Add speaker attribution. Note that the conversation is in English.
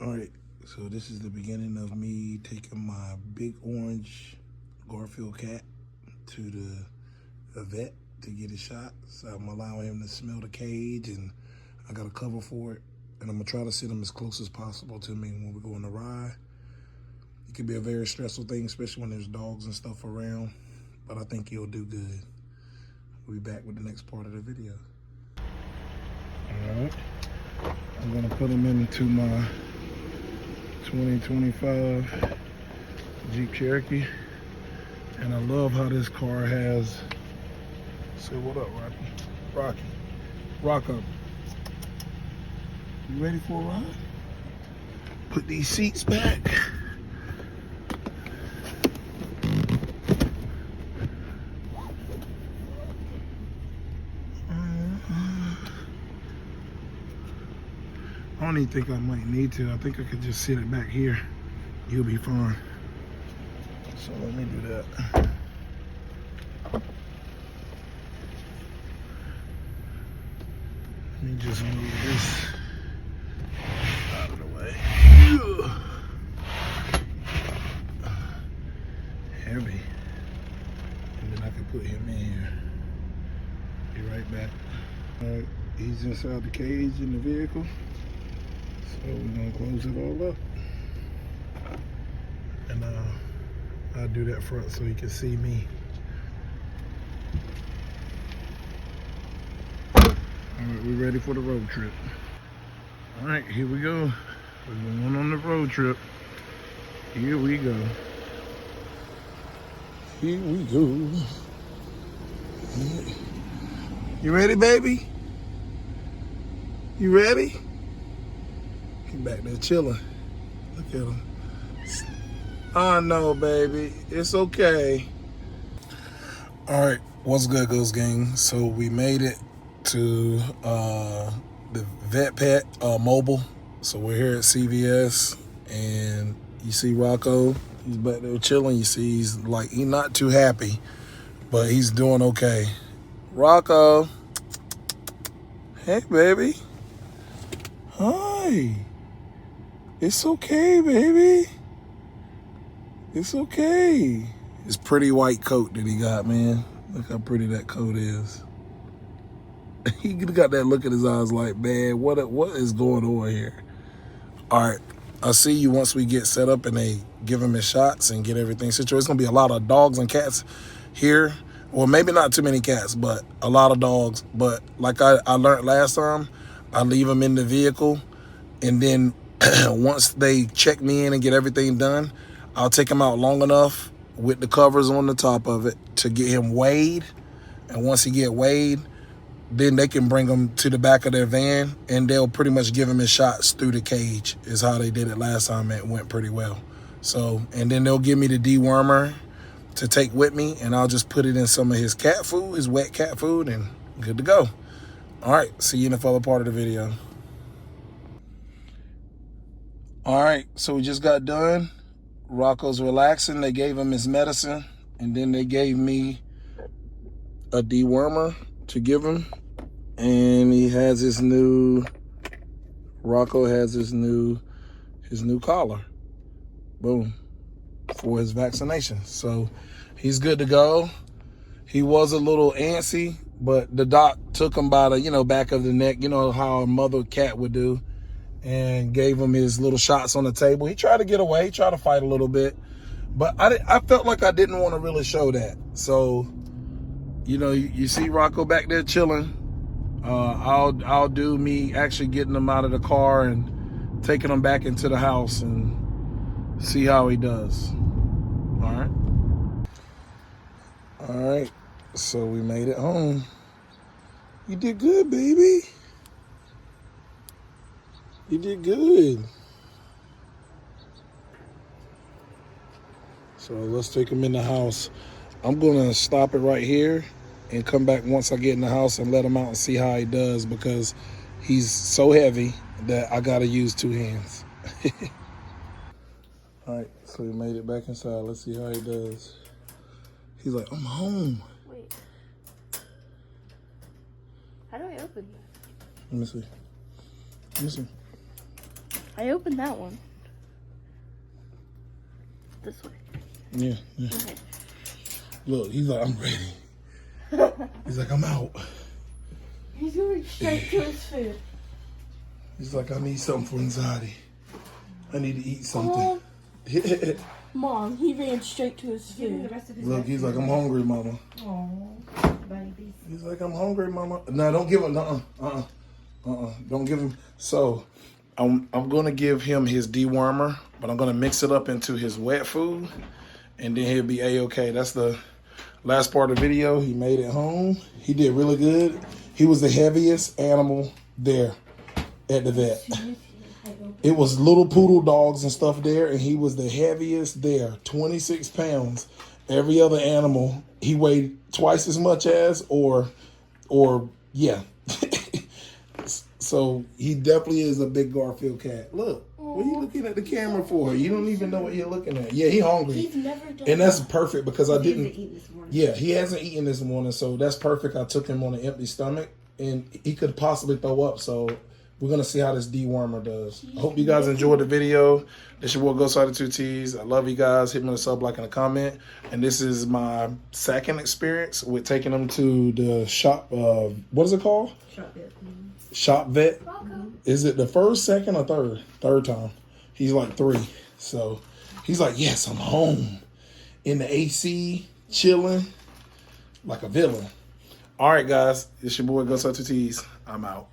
Speaker 1: All right, so this is the beginning of me taking my big orange Garfield cat to the vet to get his shot. So I'm allowing him to smell the cage, and I got a cover for it. And I'm gonna try to sit him as close as possible to me when we go on the ride. It can be a very stressful thing, especially when there's dogs and stuff around, but I think he'll do good. We'll be back with the next part of the video. All right, I'm gonna put him into my 2025 Jeep Cherokee, and I love how this car has, say what up, Rocky, Rocco, you ready for a ride? Put these seats back. I don't even think I might need to. I think I could just sit it back here. You'll be fine. So let me do that. Let me just move this out of the way. Heavy. And then I can put him in here. Be right back. All right, he's inside the cage in the vehicle. So we're gonna close it all up. And I'll do that front so you can see me. All right, we're ready for the road trip. All right, here we go. We're going on the road trip. Here we go. Here we go. You ready, baby? You ready? He back there chilling. Look at him. Oh no, baby. It's okay. All right, what's good, Ghost Gang? So we made it to the Vet Pet Mobile. So we're here at CVS, and you see Rocco. He's back there chilling. You see he's not too happy, but he's doing okay. Rocco. Hey, baby. Hi. It's okay, baby. It's okay. His pretty white coat that he got, man. Look how pretty that coat is. He got that look in his eyes like, man, what is going on here? All right, I'll see you once we get set up and they give him his shots and get everything situated. It's gonna be a lot of dogs and cats here. Well, maybe not too many cats, but a lot of dogs. But like I learned last time, I leave them in the vehicle, and then once they check me in and get everything done, I'll take him out long enough with the covers on the top of it to get him weighed. And once he get weighed, then they can bring him to the back of their van, and they'll pretty much give him his shots through the cage, is how they did it last time. It went pretty well. So, and then they'll give me the dewormer to take with me, and I'll just put it in some of his cat food, his wet cat food, and good to go. All right, see you in the further part of the video. All right, so we just got done. Rocco's relaxing. They gave him his medicine, and then they gave me a dewormer to give him, and he has his new, Rocco has his new collar. Boom. For his vaccination. So he's good to go. He was a little antsy, but the doc took him by the, back of the neck, how a mother cat would do, and gave him his little shots on the table. He tried to get away, tried to fight a little bit, but I felt like I didn't want to really show that. So, you see Rocco back there chilling. I'll do me actually getting him out of the car and taking him back into the house and see how he does. All right. All right. So we made it home. You did good, baby. You did good. So let's take him in the house. I'm going to stop it right here and come back once I get in the house and let him out and see how he does, because he's so heavy that I got to use two hands. All right, so we made it back inside. Let's see how he does. He's like, I'm home.
Speaker 2: Wait. How do I open this?
Speaker 1: Let me see. Let me see.
Speaker 2: I opened that one. This way.
Speaker 1: Yeah.
Speaker 2: Okay.
Speaker 1: Look, he's like, I'm ready. He's like, I'm out.
Speaker 2: He's going straight to his food.
Speaker 1: He's like, I need something for anxiety. I need to eat something.
Speaker 2: Oh, Mom, he ran straight to his food.
Speaker 1: Look, he's like, I'm hungry, Mama.
Speaker 3: Oh, babies.
Speaker 1: He's like, I'm hungry, Mama. No, don't give him. Don't give him. So, I'm gonna give him his dewormer, but I'm gonna mix it up into his wet food, and then he'll be a-okay. That's the last part of the video. He made it home. He did really good. He was the heaviest animal there at the vet. It was little poodle dogs and stuff there, and he was the heaviest there, 26 pounds. Every other animal, he weighed twice as much as, or yeah. So he definitely is a big Garfield cat. Look, what are you looking at the camera for? You don't even know what you're looking at. Yeah, he hungry.
Speaker 2: He's never done
Speaker 1: And that's perfect because I didn't.
Speaker 3: Eat this morning.
Speaker 1: Yeah, he hasn't eaten this morning, so that's perfect. I took him on an empty stomach, and he could possibly throw up. So we're gonna see how this dewormer does. I hope you guys enjoyed the video. This your boy Ghostside 2Ts. I love you guys. Hit me with a sub, like, and a comment. And this is my second experience with taking him to the shop. What is it called?
Speaker 3: Shop vet.
Speaker 1: Shop vet. Is it the first, second, or third? Third time. He's like 3. So he's like, yes, I'm home in the AC, chilling like a villain. All right, guys. It's your boy Ghostside 2Ts. I'm out.